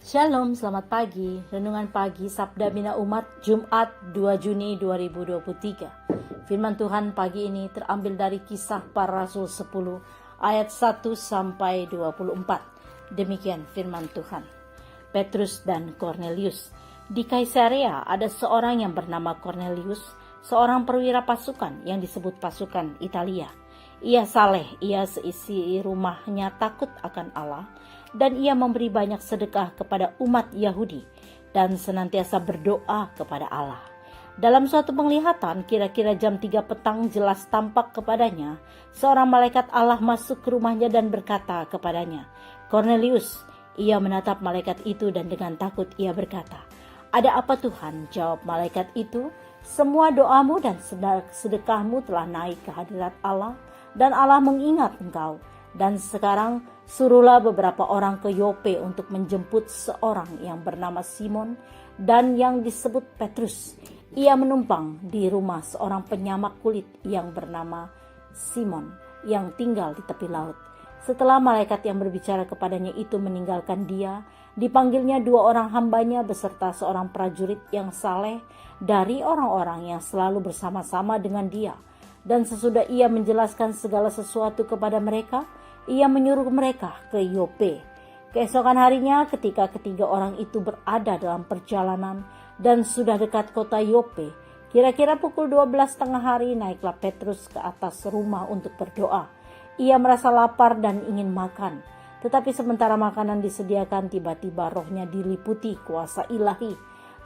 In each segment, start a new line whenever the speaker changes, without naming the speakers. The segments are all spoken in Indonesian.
Shalom, selamat pagi. Renungan pagi Sabda Bina Umat Jumat 2 Juni 2023. Firman Tuhan pagi ini terambil dari Kisah Para Rasul 10 ayat 1 sampai 24. Demikian firman Tuhan. Petrus dan Cornelius. Di Kaisarea ada seorang yang bernama Cornelius, seorang perwira pasukan yang disebut pasukan Italia. Ia saleh, ia seisi rumahnya takut akan Allah, dan ia memberi banyak sedekah kepada umat Yahudi dan senantiasa berdoa kepada Allah. Dalam suatu penglihatan, kira-kira jam 3 petang jelas tampak kepadanya seorang malaikat Allah masuk ke rumahnya dan berkata kepadanya, "Cornelius." Ia menatap malaikat itu dan dengan takut ia berkata, "Ada apa Tuhan?" Jawab malaikat itu, "Semua doamu dan sedekahmu telah naik ke hadirat Allah, dan Allah mengingat engkau. Dan sekarang suruhlah beberapa orang ke Yope untuk menjemput seorang yang bernama Simon dan yang disebut Petrus. Ia menumpang di rumah seorang penyamak kulit yang bernama Simon yang tinggal di tepi laut." Setelah malaikat yang berbicara kepadanya itu meninggalkan dia, dipanggilnya 2 orang hambanya beserta seorang prajurit yang saleh dari orang-orang yang selalu bersama-sama dengan dia. Dan sesudah ia menjelaskan segala sesuatu kepada mereka, ia menyuruh mereka ke Yope. Keesokan harinya ketika ketiga orang itu berada dalam perjalanan dan sudah dekat kota Yope, kira-kira pukul 12 tengah hari, naiklah Petrus ke atas rumah untuk berdoa. Ia merasa lapar dan ingin makan. Tetapi sementara makanan disediakan, tiba-tiba rohnya diliputi kuasa ilahi.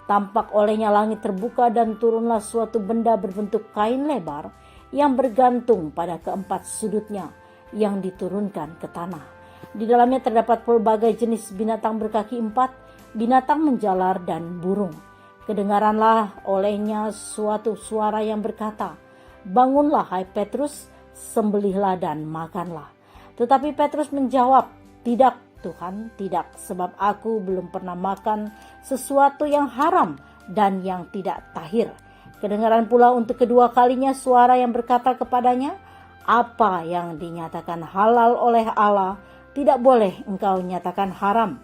Tampak olehnya langit terbuka dan turunlah suatu benda berbentuk kain lebar yang bergantung pada keempat sudutnya, yang diturunkan ke tanah. Di dalamnya terdapat pelbagai jenis binatang berkaki 4, binatang menjalar dan burung. Kedengaranlah olehnya suatu suara yang berkata, "Bangunlah hai Petrus, sembelihlah dan makanlah." Tetapi Petrus menjawab, "Tidak Tuhan, tidak, sebab aku belum pernah makan sesuatu yang haram dan yang tidak tahir." Kedengaran pula untuk kedua kalinya suara yang berkata kepadanya, "Apa yang dinyatakan halal oleh Allah, tidak boleh engkau nyatakan haram."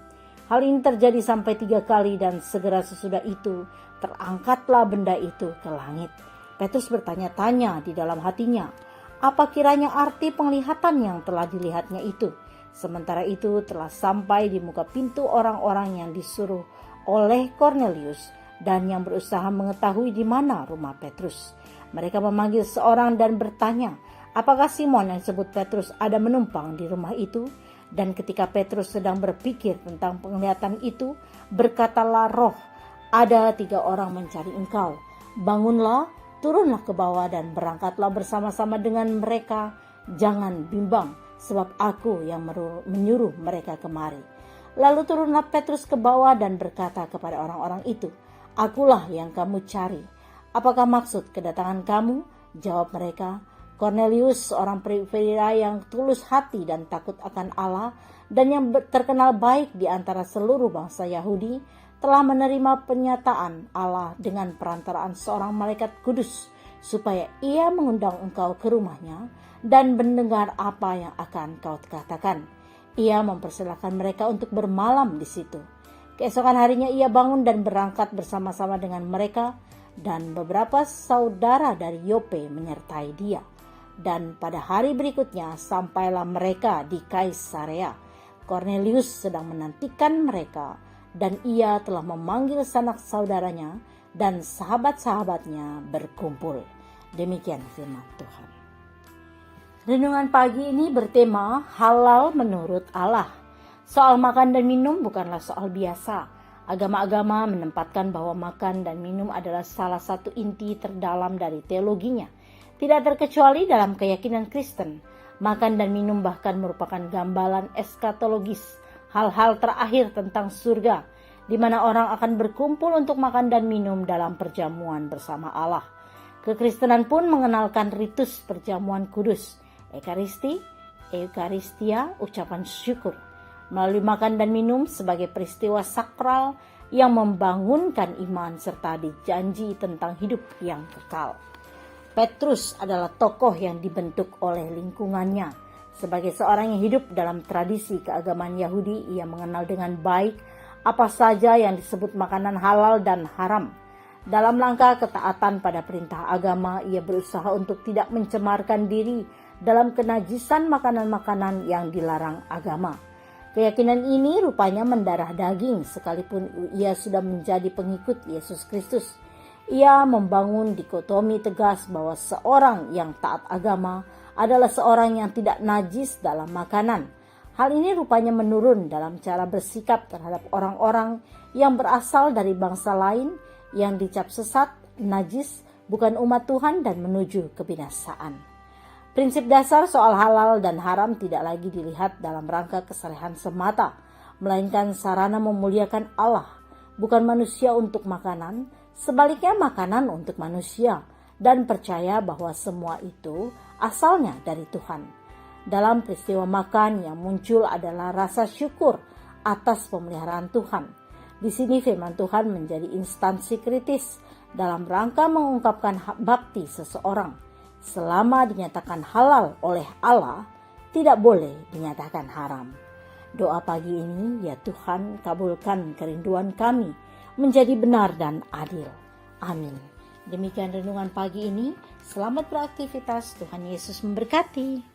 Hal ini terjadi sampai 3 kali dan segera sesudah itu terangkatlah benda itu ke langit. Petrus bertanya-tanya di dalam hatinya, apa kiranya arti penglihatan yang telah dilihatnya itu. Sementara itu telah sampai di muka pintu orang-orang yang disuruh oleh Cornelius dan yang berusaha mengetahui di mana rumah Petrus. Mereka memanggil seorang dan bertanya, apakah Simon yang disebut Petrus ada menumpang di rumah itu? Dan ketika Petrus sedang berpikir tentang penglihatan itu, berkatalah roh, "Ada 3 orang mencari engkau. Bangunlah, turunlah ke bawah dan berangkatlah bersama-sama dengan mereka. Jangan bimbang, sebab aku yang menyuruh mereka kemari." Lalu turunlah Petrus ke bawah dan berkata kepada orang-orang itu, "Akulah yang kamu cari. Apakah maksud kedatangan kamu?" Jawab mereka, "Cornelius, seorang perwira yang tulus hati dan takut akan Allah dan yang terkenal baik di antara seluruh bangsa Yahudi, telah menerima penyataan Allah dengan perantaraan seorang malaikat kudus, supaya ia mengundang engkau ke rumahnya dan mendengar apa yang akan kau katakan. Ia mempersilahkan mereka untuk bermalam di situ." Keesokan harinya ia bangun dan berangkat bersama-sama dengan mereka, dan beberapa saudara dari Yope menyertai dia. Dan pada hari berikutnya sampailah mereka di Kaisarea. Cornelius sedang menantikan mereka, dan ia telah memanggil sanak saudaranya dan sahabat-sahabatnya berkumpul. Demikian firman Tuhan. Renungan pagi ini bertema halal menurut Allah. Soal makan dan minum bukanlah soal biasa. Agama-agama menempatkan bahwa makan dan minum adalah salah satu inti terdalam dari teologinya. Tidak terkecuali dalam keyakinan Kristen. Makan dan minum bahkan merupakan gambaran eskatologis, hal-hal terakhir tentang surga, di mana orang akan berkumpul untuk makan dan minum dalam perjamuan bersama Allah. Kekristenan pun mengenalkan ritus perjamuan kudus, Eukaristia, ucapan syukur, melalui makan dan minum sebagai peristiwa sakral yang membangunkan iman serta dijanji tentang hidup yang kekal. Petrus adalah tokoh yang dibentuk oleh lingkungannya. Sebagai seorang yang hidup dalam tradisi keagamaan Yahudi, ia mengenal dengan baik apa saja yang disebut makanan halal dan haram. Dalam rangka ketaatan pada perintah agama, ia berusaha untuk tidak mencemarkan diri dalam kenajisan makanan-makanan yang dilarang agama. Keyakinan ini rupanya mendarah daging sekalipun ia sudah menjadi pengikut Yesus Kristus. Ia membangun dikotomi tegas bahwa seorang yang taat agama adalah seorang yang tidak najis dalam makanan. Hal ini rupanya menurun dalam cara bersikap terhadap orang-orang yang berasal dari bangsa lain yang dicap sesat, najis, bukan umat Tuhan dan menuju kebinasaan. Prinsip dasar soal halal dan haram tidak lagi dilihat dalam rangka kesalehan semata, melainkan sarana memuliakan Allah, bukan manusia untuk makanan, sebaliknya makanan untuk manusia, dan percaya bahwa semua itu asalnya dari Tuhan. Dalam peristiwa makan yang muncul adalah rasa syukur atas pemeliharaan Tuhan. Di sini firman Tuhan menjadi instansi kritis dalam rangka mengungkapkan hak bakti seseorang. Selama dinyatakan halal oleh Allah, tidak boleh dinyatakan haram. Doa pagi ini, ya Tuhan, kabulkan kerinduan kami menjadi benar dan adil. Amin. Demikian renungan pagi ini. Selamat beraktivitas. Tuhan Yesus memberkati.